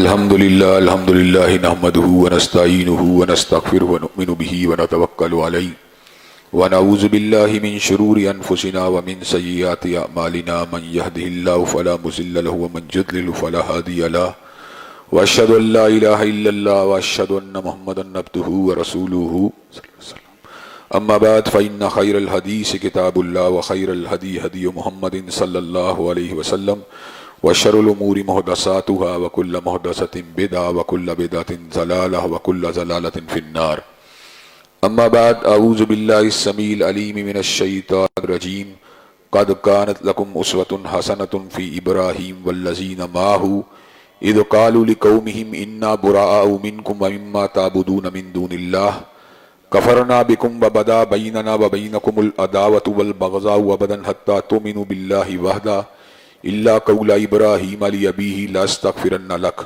الحمد للہ نحمده ونستعینه ونستغفره ونؤمن به ونتوکل علیہ ونعوذ باللہ من شرور انفسنا ومن سیئات اعمالنا من يهده الله فلا مضل له ومن يضلل فلا هادي له واشهد ان لا الہ الا اللہ واشهد ان محمدا عبده ورسوله اما بعد فإن خیر الحدیث کتاب اللہ وخیر الہدی ہدی محمد صلی اللہ علیہ وسلم وشر الامور محدثاتها وكل محدثة بدعة وكل بدعة ضلالة وكل ضلالة في النار. اما بعد اعوذ بالله السميع العليم من الشيطان الرجيم. قد كانت لكم اسوة حسنة في ابراهيم والذين معه اذ قالوا لقومهم انا براء منكم ومما تعبدون من دون الله كفرنا بكم وبدا بيننا وبينكم العداوة والبغضاء ابدا حتى تؤمنوا بالله وحده اللہ قول ابراہیم علی ابیہ لاستغفرن لک.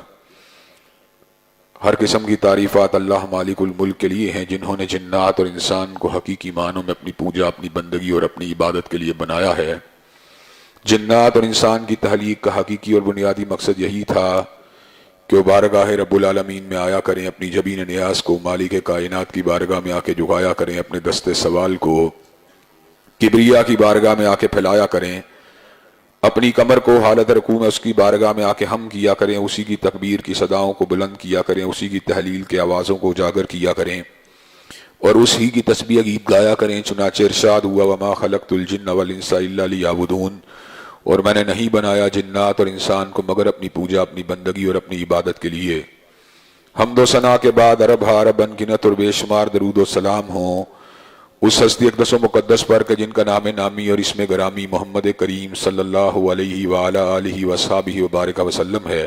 ہر قسم کی تعریفات اللہ مالک الملک کے لیے ہیں جنہوں نے جنات اور انسان کو حقیقی معنوں میں اپنی پوجا، اپنی بندگی اور اپنی عبادت کے لیے بنایا ہے. جنات اور انسان کی تخلیق کا حقیقی اور بنیادی مقصد یہی تھا کہ وہ بارگاہ رب العالمین میں آیا کریں، اپنی جبین نیاز کو مالک کائنات کی بارگاہ میں آ کے جھکایا کریں، اپنے دست سوال کو کبریا کی بارگاہ میں آ کے پھیلایا کریں، اپنی کمر کو حالت رکوع میں اس کی بارگاہ میں آ کے ہم کیا کریں، اسی کی تکبیر کی صداؤں کو بلند کیا کریں، اسی کی تحلیل کے آوازوں کو اجاگر کیا کریں اور اسی کی تسبیح گیت گایا کریں. چنانچہ ارشاد ہوا وما خلقت الجن والانس الا لیعبدون، اور میں نے نہیں بنایا جنات اور انسان کو مگر اپنی پوجا، اپنی بندگی اور اپنی عبادت کے لیے. حمد و ثنا کے بعد عرب عرب انگنت اور بے شمار درود و سلام ہوں اس ہستی اقدس و مقدس پر کہ جن کا نام نامی اور اسم گرامی محمد کریم صلی اللہ علیہ وآلہ آلہ وصحبہ وبارک وسلم ہے.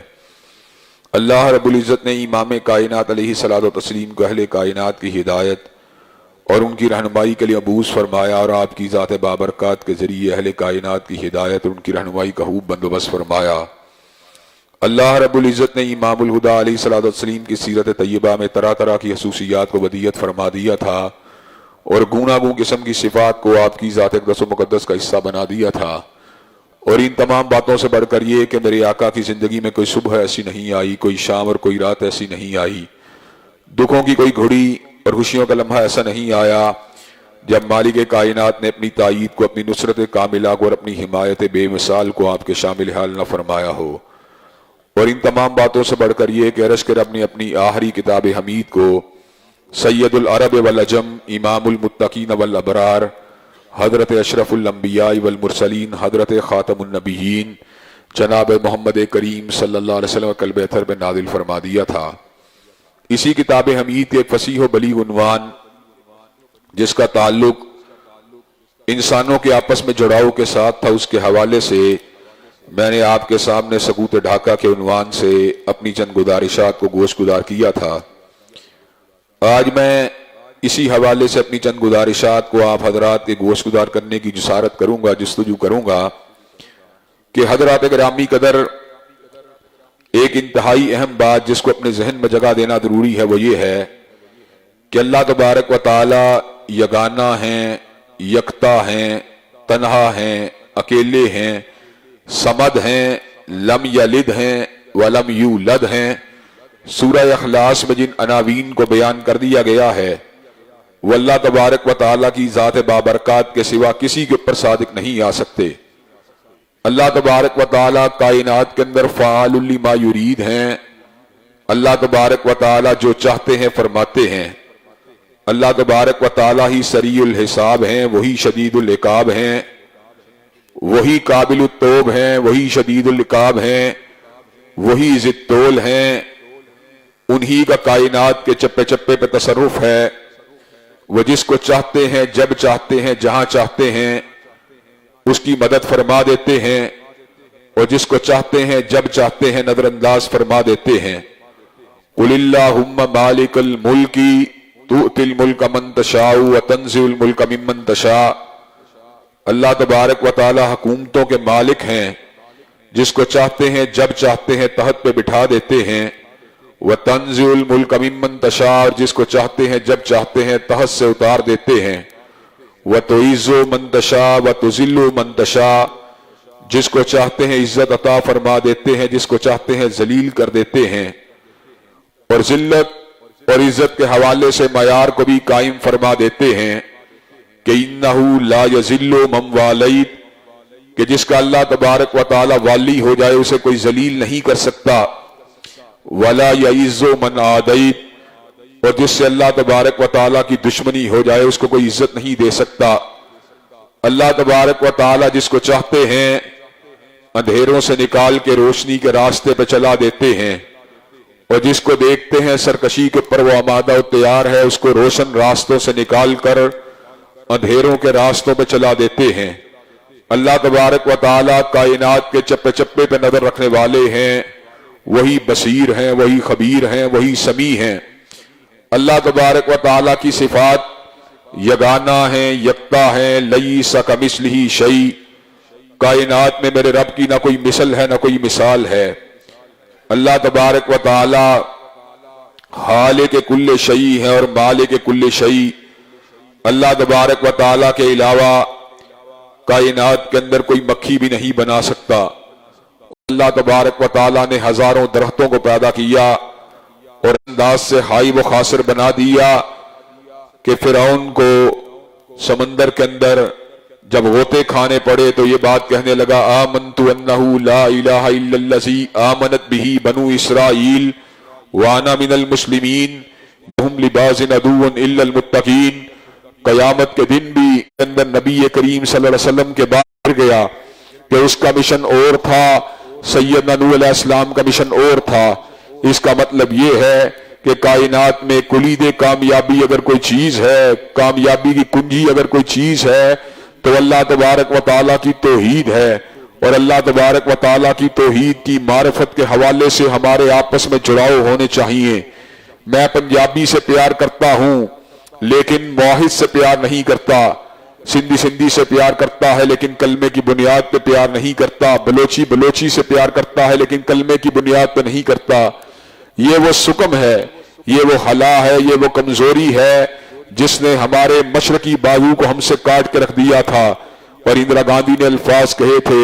اللہ رب العزت نے امام کائنات علیہ الصلوۃ والتسلیم کو اہل کائنات کی ہدایت اور ان کی رہنمائی کے لیے مبعوث فرمایا اور آپ کی ذات بابرکات کے ذریعے اہل کائنات کی ہدایت اور ان کی رہنمائی کا خوب بندوبست فرمایا. اللہ رب العزت نے امام الہدیٰ علیہ الصلوۃ والتسلیم کی سیرت طیبہ میں طرح طرح کی خصوصیات کو ودیت فرما دیا تھا اور گوناگون قسم کی صفات کو آپ کی ذات اقدس و مقدس کا حصہ بنا دیا تھا. اور ان تمام باتوں سے بڑھ کر یہ کہ میرے آقا کی زندگی میں کوئی صبح ایسی نہیں آئی، کوئی شام اور کوئی رات ایسی نہیں آئی، دکھوں کی کوئی گھڑی اور خوشیوں کا لمحہ ایسا نہیں آیا جب مالک کائنات نے اپنی تائید کو، اپنی نصرت کاملہ کو اور اپنی حمایت بے مثال کو آپ کے شامل حال نہ فرمایا ہو. اور ان تمام باتوں سے بڑھ کر یہ کہ عرش کے رب نے اپنی آخری کتاب حمید کو سید العرب والعجم، امام المتقین والابرار، حضرت اشرف الانبیاء والمرسلین، حضرت خاتم النبیین جناب محمد کریم صلی اللہ علیہ وسلم قلب اطہر میں نازل فرما دیا تھا. اسی کتاب حمید کے ایک فصیح و بلیغ عنوان جس کا تعلق انسانوں کے آپس میں جڑاؤ کے ساتھ تھا، اس کے حوالے سے میں نے آپ کے سامنے سکوت ڈھاکہ کے عنوان سے اپنی چند گزارشات کو گوش گزار کیا تھا. آج میں اسی حوالے سے اپنی چند گزارشات کو آپ حضرات کے گوش گزار کرنے کی جسارت کروں گا، جستجو کروں گا کہ حضرات گرامی قدر ایک انتہائی اہم بات جس کو اپنے ذہن میں جگہ دینا ضروری ہے وہ یہ ہے کہ اللہ تبارک و تعالی یگانہ ہیں، یکتا ہیں، تنہا ہیں، اکیلے ہیں، صمد ہیں، لم یلد ہیں ولم یولد ہیں. سورہ اخلاص میں جن عناوین کو بیان کر دیا گیا ہے وہ اللہ تبارک و تعالیٰ کی ذات بابرکات کے سوا کسی کے اوپر صادق نہیں آ سکتے. اللہ تبارک و تعالیٰ کائنات کے اندر فعال لما یرید ہیں. اللہ تبارک و تعالیٰ جو چاہتے ہیں فرماتے ہیں. اللہ تبارک و تعالیٰ ہی سریع الحساب ہیں، وہی شدید العقاب ہیں، وہی قابل التوب ہیں، وہی شدید العقاب ہیں، وہی ذی الطول ہیں. انہی کا کائنات کے چپے چپے پہ تصرف ہے. وہ جس کو چاہتے ہیں، جب چاہتے ہیں، جہاں چاہتے ہیں اس کی مدد فرما دیتے ہیں اور جس کو چاہتے ہیں جب چاہتے ہیں نظر انداز فرما دیتے ہیں. قل اللہم مالک الملک تؤتی الملک من تشاء وتنزع الملک ممن تشاء. اللہ تبارک و تعالی حکومتوں کے مالک ہیں، جس کو چاہتے ہیں جب چاہتے ہیں تحت پہ بٹھا دیتے ہیں. وَتَنزِعُ الْمُلْكَ مِمَّن تَشَاءُ، اور جس کو چاہتے ہیں جب چاہتے ہیں تحت سے اتار دیتے ہیں. وَتُعِزُّ مَن تَشَاءُ وَتُذِلُّ مَن تَشَاءُ، جس کو چاہتے ہیں عزت عطا فرما دیتے ہیں، جس کو چاہتے ہیں ذلیل کر دیتے ہیں، اور ذلت اور عزت کے حوالے سے معیار کو بھی قائم فرما دیتے ہیں کہ انہ لا یذل من والیت، کہ جس کا اللہ تبارک و تعالی والی ہو جائے اسے کوئی ذلیل نہیں کر سکتا، ولا یعز من عادیت، اور جس سے اللہ تبارک و تعالیٰ کی دشمنی ہو جائے اس کو کوئی عزت نہیں دے سکتا۔ اللہ تبارک و تعالیٰ جس کو چاہتے ہیں اندھیروں سے نکال کے روشنی کے راستے پہ چلا دیتے ہیں، اور جس کو دیکھتے ہیں سرکشی کے پر وہ آمادہ و تیار ہے اس کو روشن راستوں سے نکال کر اندھیروں کے راستوں پہ چلا دیتے ہیں۔ اللہ تبارک و تعالیٰ کائنات کے چپے چپے پہ نظر رکھنے والے ہیں، وہی بصیر ہیں، وہی خبیر ہیں، وہی سمیع ہیں۔ اللہ تبارک و تعالیٰ کی صفات یگانہ ہیں، یکتا ہیں، لیس کمثلہ شیء، کائنات میں میرے رب کی نہ کوئی مثل ہے نہ کوئی مثال ہے۔ اللہ تبارک و تعالیٰ خالق کل شیء ہے اور مالک کل شیء۔ اللہ تبارک و تعالیٰ کے علاوہ کائنات کے اندر کوئی مکھی بھی نہیں بنا سکتا۔ اللہ تبارک و تعالیٰ نے ہزاروں درختوں کو پیدا کیا اور انداز سے ہائی و خاصر بنا دیا کہ فرعون کو سمندر کے اندر جب غوطے کھانے پڑے تو یہ بات کہنے لگا آمنت انہ لا الہ الا الذی آمنت بہ بنو اسرائیل وانا من المسلمین ہم لبعض عدو الا المتقین۔ قیامت کے دن بھی اندر نبی کریم صلی اللہ علیہ وسلم کے بعد گیا کہ اس کا مشن اور تھا، سیدنا نوح علیہ السلام کا مشن اور تھا۔ اس کا مطلب یہ ہے کہ کائنات میں کلید کامیابی اگر کوئی چیز ہے، کامیابی کی کنجی اگر کوئی چیز ہے تو اللہ تبارک و تعالیٰ کی توحید ہے، اور اللہ تبارک و تعالیٰ کی توحید کی معرفت کے حوالے سے ہمارے آپس میں جڑاؤ ہونے چاہیے۔ میں پنجابی سے پیار کرتا ہوں لیکن موحد سے پیار نہیں کرتا، سندھی سے پیار کرتا ہے لیکن کلمے کی بنیاد پہ پیار نہیں کرتا، بلوچی سے پیار کرتا ہے لیکن کلمے کی بنیاد پہ نہیں کرتا۔ یہ وہ سکم ہے، یہ وہ حلا ہے، یہ وہ کمزوری ہے جس نے ہمارے مشرقی بازو کو ہم سے کاٹ کے رکھ دیا تھا۔ اور اندرا گاندھی نے الفاظ کہے تھے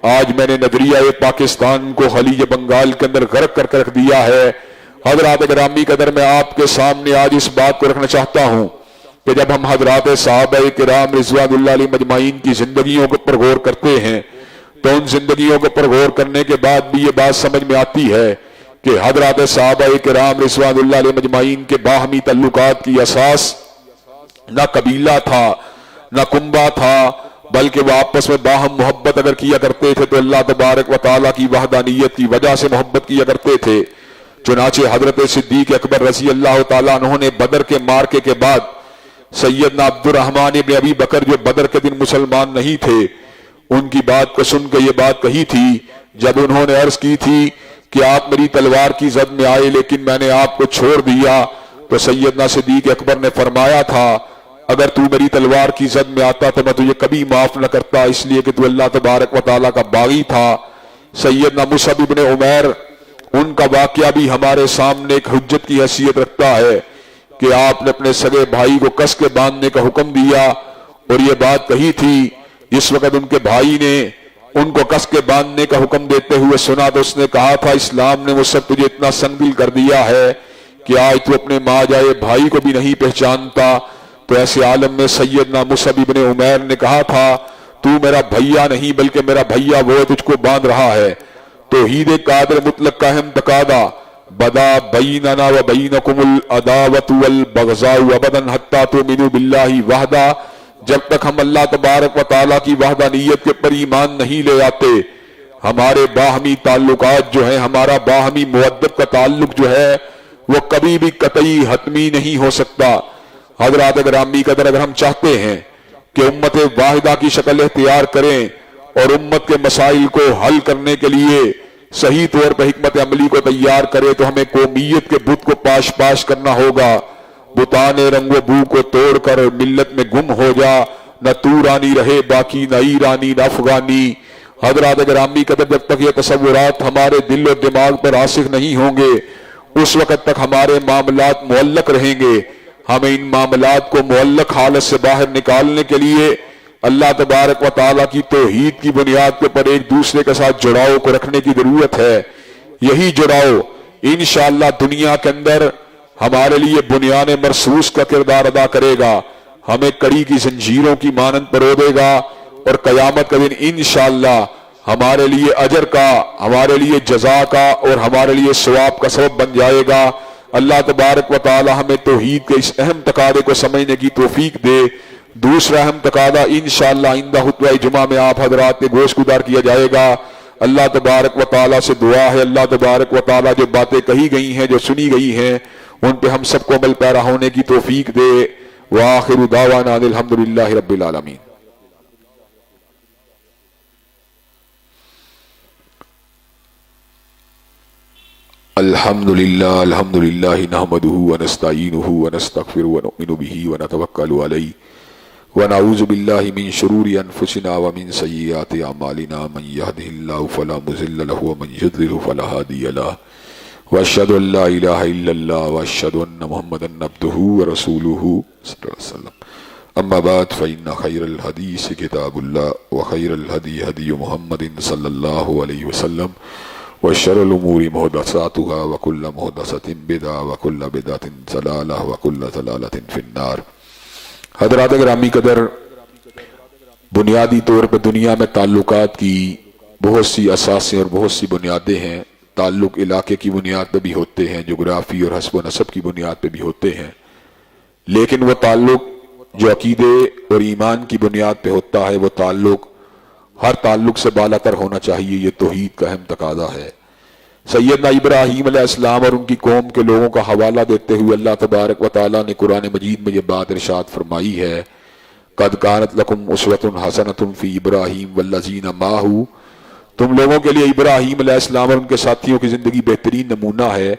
آج میں نے نظریہ پاکستان کو خلیج بنگال کے اندر غرق کر کے رکھ دیا ہے۔ حضرات گرامی قدر میں آپ کے سامنے آج اس بات کو رکھنا چاہتا ہوں کہ جب ہم حضرات صحابہ کرام رضوان اللہ علیہ مجمعین کی زندگیوں کے اوپر غور کرتے ہیں تو ان زندگیوں کے اوپر غور کرنے کے بعد بھی یہ بات سمجھ میں آتی ہے کہ حضرات صحابہ کرام رضوان اللہ علیہ مجمعین کے باہمی تعلقات کی اساس نہ قبیلہ تھا نہ کنبہ تھا، بلکہ وہ آپس میں باہم محبت اگر کیا کرتے تھے تو اللہ تبارک و تعالیٰ کی وحدانیت کی وجہ سے محبت کیا کرتے تھے۔ چنانچہ حضرت صدیق اکبر رضی اللہ تعالیٰ عنہ نے بدر کے مارکے کے بعد سیدنا عبد الرحمن ابن ابی بکر جو بدر کے دن مسلمان نہیں تھے ان کی بات کو سن کے یہ بات کہی تھی جب انہوں نے عرض کی تھی کہ آپ میری تلوار کی زد میں آئے لیکن میں نے آپ کو چھوڑ دیا، تو سیدنا صدیق اکبر نے فرمایا تھا اگر تو میری تلوار کی زد میں آتا تو میں تجھے کبھی معاف نہ کرتا، اس لیے کہ تو اللہ تبارک و تعالیٰ کا باغی تھا۔ سیدنا مصعب ابن عمیر ان کا واقعہ بھی ہمارے سامنے ایک حجت کی حیثیت رکھتا ہے کہ آپ نے اپنے سگے بھائی کو کس کے باندھنے کا حکم دیا اور یہ بات کہی تھی جس وقت ان کے بھائی نے ان کو کس کے باندھنے کا حکم دیتے ہوئے سنا تو اس نے کہا تھا اسلام نے مجھ سے تجھے اتنا سنگدل کر دیا ہے کہ آج تو اپنے ماں جائے بھائی کو بھی نہیں پہچانتا۔ تو ایسے عالم میں سیدنا مصعب ابن عمیر نے کہا تھا تو میرا بھیا نہیں بلکہ میرا بھیا وہ تجھ کو باندھ رہا ہے۔ توحید قادر مطلق کا ہم تقاضا بدا بیننا و بینکم العداوۃ والبغضاء ابدا حتی تؤمنوا باللہ وحدہ، جب تک ہم اللہ تبارک و تعالیٰ کی وحدانیت کے پر ایمان نہیں لے آتے ہمارے باہمی تعلقات جو ہیں، ہمارا باہمی مودت کا تعلق جو ہے وہ کبھی بھی قطعی حتمی نہیں ہو سکتا۔ حضرات گرامی قدر اگر ہم چاہتے ہیں کہ امت واحدہ کی شکل اختیار کریں اور امت کے مسائل کو حل کرنے کے لیے صحیح طور پر حکمت عملی کو تیار کرے تو ہمیں قومیت کے بت کو پاش کرنا ہوگا۔ بتان رنگ و بو کو توڑ کر ملت میں گم ہو جا، نہ تو رانی رہے باقی نہ ایرانی نہ افغانی۔ حضرات گرامی قدر جب تک یہ تصورات ہمارے دل و دماغ پر راسخ نہیں ہوں گے اس وقت تک ہمارے معاملات معلق رہیں گے۔ ہمیں ان معاملات کو معلق حالت سے باہر نکالنے کے لیے اللہ تبارک و تعالیٰ کی توحید کی بنیاد کے پر ایک دوسرے کے ساتھ جڑاؤ کو رکھنے کی ضرورت ہے. یہی جڑاؤ انشاءاللہ دنیا کے اندر ہمارے لیے بنیان مرصوص کا کردار ادا کرے گا، ہمیں کڑی کی زنجیروں کی مانند پرو دے گا، اور قیامت کا دن انشاءاللہ ہمارے لیے اجر کا، ہمارے لیے جزا کا اور ہمارے لیے ثواب کا سبب بن جائے گا. اللہ تبارک و تعالی ہمیں توحید کے اس اہم تقاضے کو سمجھنے کی توفیق دے. دوسرا اہم تقاضا انشاءاللہ آئندہ خطبہ جمعہ میں آپ حضرات کے گوش گزار کیا جائے گا. اللہ تبارک و تعالی سے دعا ہے اللہ تبارک و تعالی جو باتیں کہی گئی ہیں، جو سنی گئی ہیں، ان پہ ہم سب کو عمل پیرا ہونے کی توفیق دے. وآخر دعوانا الحمدللہ رب العالمین. الحمدللہ نحمدہ ونستعینہ ونستغفرہ ونؤمن بہ ونتوکل علیہ ونعوذ باللہ من شرور انفسنا ومن سیئات اعمالنا من یہدہ اللہ فلا مضل لہ ومن یضلل فلا ہادی لہ واشہد ان لا الہ الا اللہ واشہد ان محمدا عبدہ ورسولہ صلی اللہ علیہ وسلم. اما بعد فإن خیر الحدیث کتاب اللہ وخیر الہدی ہدی محمد صلی اللہ علیہ وسلم وشر الامور محدثاتها وكل محدثۃ بدعہ وكل بدعۃ ضلالہ وكل ضلالۃ فی النار. حضرات گرامی قدر، بنیادی طور پر دنیا میں تعلقات کی بہت سی اساسیں اور بہت سی بنیادیں ہیں. تعلق علاقے کی بنیاد پہ بھی ہوتے ہیں، جغرافی اور حسب و نسب کی بنیاد پہ بھی ہوتے ہیں، لیکن وہ تعلق جو عقیدے اور ایمان کی بنیاد پہ ہوتا ہے وہ تعلق ہر تعلق سے بالا تر ہونا چاہیے. یہ توحید کا اہم تقاضا ہے. سیدنا ابراہیم علیہ السلام اور ان کی قوم کے لوگوں کا حوالہ دیتے ہوئے اللہ تبارک و تعالیٰ نے قرآن مجید میں یہ بات ارشاد فرمائی ہے، قد کانت لکم اسوۃ حسنۃ فی ابراہیم والذین معہ. تم لوگوں کے لیے ابراہیم علیہ السلام اور ان کے ساتھیوں کی زندگی بہترین نمونہ ہے،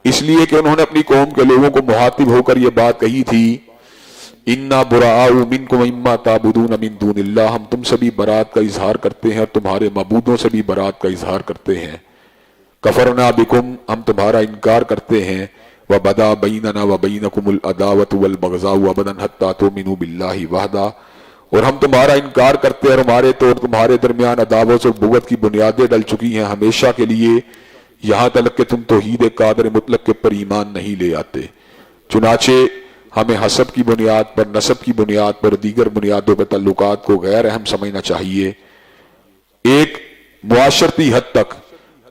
اس لیے کہ انہوں نے اپنی قوم کے لوگوں کو مخاطب ہو کر یہ بات کہی تھی، انا براء منکم مما تعبدون من دون اللہ. ہم تم سے بھی برات کا اظہار کرتے ہیں اور تمہارے معبودوں سے بھی برات کا اظہار کرتے ہیں. کفرنا بکم، ہم تمہارا انکار کرتے ہیں. وبدا بیننا وبینکم العداوۃ والبغضاء ابدا حتی تؤمنوا باللہ وحدہ، اور ہم تمہارا انکار کرتے ہیں اور ہمارے تو اور تمہارے درمیان عداوت اور بغض کی بنیادیں ڈل چکی ہیں ہمیشہ کے لیے، یہاں تک کہ تم توحید قادر مطلق کے پر ایمان نہیں لے آتے. چنانچہ ہمیں حسب کی بنیاد پر، نسب کی بنیاد پر، دیگر بنیادوں پر تعلقات کو غیر اہم سمجھنا چاہیے. ایک معاشرتی حد تک،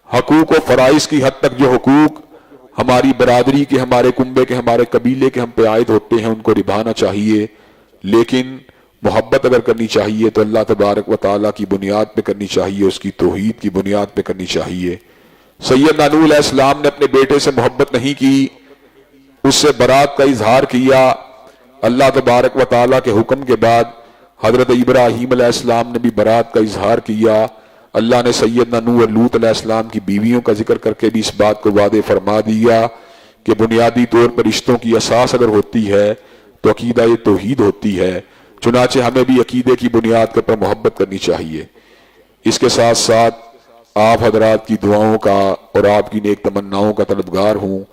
حقوق و فرائض کی حد تک جو حقوق ہماری برادری کے، ہمارے کنبے کے، ہمارے قبیلے کے ہم پہ عائد ہوتے ہیں ان کو نبھانا چاہیے، لیکن محبت اگر کرنی چاہیے تو اللہ تبارک و تعالیٰ کی بنیاد پہ کرنی چاہیے، اس کی توحید کی بنیاد پہ کرنی چاہیے. سیدنا نوح علیہ السلام نے اپنے بیٹے سے محبت نہیں کی، اس سے برات کا اظہار کیا. اللہ تبارک و تعالیٰ کے حکم کے بعد حضرت ابراہیم علیہ السلام نے بھی برات کا اظہار کیا. اللہ نے سیدنا نوح اور لوط علیہ السلام کی بیویوں کا ذکر کر کے بھی اس بات کو واضح فرما دیا کہ بنیادی طور پر رشتوں کی اساس اگر ہوتی ہے تو عقیدہ یہ توحید ہوتی ہے. چنانچہ ہمیں بھی عقیدے کی بنیاد پر محبت کرنی چاہیے. اس کے ساتھ ساتھ آپ حضرات کی دعاؤں کا اور آپ کی نیک تمناؤں کا طلبگار ہوں.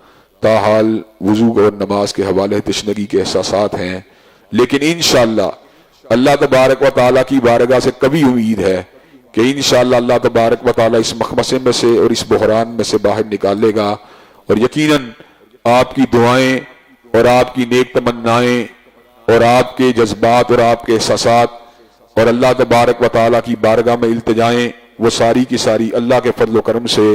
تاحال وضو اور نماز کے حوالے تشنگی کے احساسات ہیں، لیکن انشاءاللہ اللہ تبارک و تعالیٰ کی بارگاہ سے کبھی امید ہے کہ انشاءاللہ اللہ تبارک و تعالیٰ اس مخمصے میں سے اور اس بحران میں سے باہر نکالے گا، اور یقیناً آپ کی دعائیں اور آپ کی نیک تمنائیں اور آپ کے جذبات اور آپ کے احساسات اور اللہ تبارک و تعالیٰ کی بارگاہ میں التجائیں وہ ساری کی ساری اللہ کے فضل و کرم سے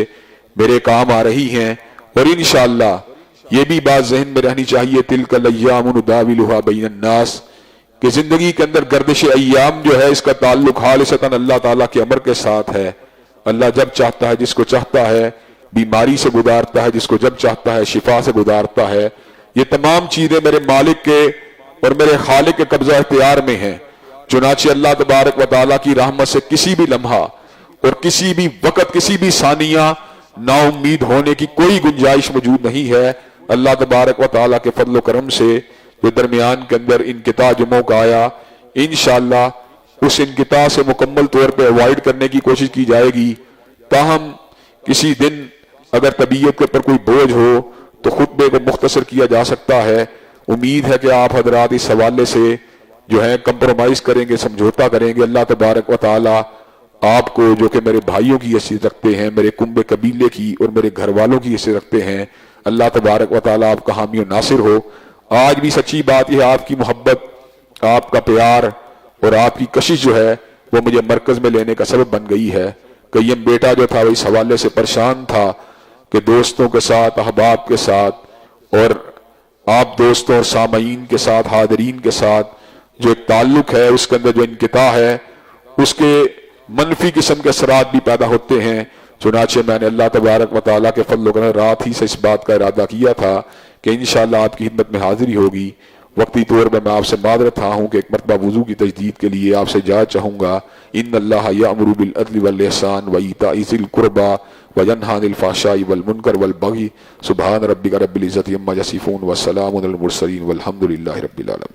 میرے کام آ رہی ہیں. اور انشاءاللہ یہ بھی بات ذہن میں رہنی چاہیے، تلک الایام نداولها بین الناس، کہ زندگی کے اندر گردش ایام جو ہے اس کا تعلق خالصتاً اللہ تعالیٰ کے امر کے ساتھ ہے. اللہ جب چاہتا ہے جس کو چاہتا ہے بیماری سے گزارتا ہے، جس کو جب چاہتا ہے شفا سے گزارتا ہے. یہ تمام چیزیں میرے مالک کے اور میرے خالق کے قبضہ اختیار میں ہیں. چنانچہ اللہ تبارک و تعالیٰ کی رحمت سے کسی بھی لمحہ اور کسی بھی وقت، کسی بھی ثانیہ نا امید ہونے کی کوئی گنجائش موجود نہیں ہے. اللہ تبارک و تعالیٰ کے فضل و کرم سے جو درمیان کے اندر انقطاع جو موقع آیا، انشاءاللہ اس انقطاع سے مکمل طور پہ اوائڈ کرنے کی کوشش کی جائے گی. تاہم کسی دن اگر طبیعت کے پر کوئی بوجھ ہو تو خطبے کو مختصر کیا جا سکتا ہے. امید ہے کہ آپ حضرات اس حوالے سے جو ہے کمپرومائز کریں گے، سمجھوتا کریں گے، اللہ تبارک و تعالی آپ کو جو کہ میرے بھائیوں کی حیثیت رکھتے ہیں، میرے کنبے قبیلے کی اور میرے گھر والوں کی حیثیت رکھتے ہیں، اللہ تبارک و تعالی آپ کا حامی و ناصر ہو۔ آج بھی سچی بات یہ ہے، آپ کی محبت، آپ کا پیار اور آپ کی کشش جو ہے وہ مجھے مرکز میں لینے کا سبب بن گئی ہے۔ قیم بیٹا جو تھا وہ اس حوالے سے پریشان تھا کہ دوستوں کے ساتھ، احباب کے ساتھ اور آپ دوستوں اور سامعین کے ساتھ، حاضرین کے ساتھ جو ایک تعلق ہے اس کے اندر جو انقطاع ہے، اس کے منفی قسم کے اثرات بھی پیدا ہوتے ہیں۔ چنانچہ میں نے اللہ تبارک و تعالیٰ کے فضل و کرم رات ہی سے اس بات کا ارادہ کیا تھا کہ انشاءاللہ آپ کی خدمت میں حاضری ہوگی۔ وقتی طور پر میں آپ سے معذرت خواہ ہوں کہ ایک مرتبہ وضو کی تجدید کے لیے آپ سے اجازت چاہوں گا۔ ان اللہ یأمر بالعدل والاحسان وایتاء ذی القربى وینہی عن الفحشاء والمنکر والبغی سبحان ربک رب العزۃ عما یصفون وسلام علی المرسلین والحمد للہ رب العالمین۔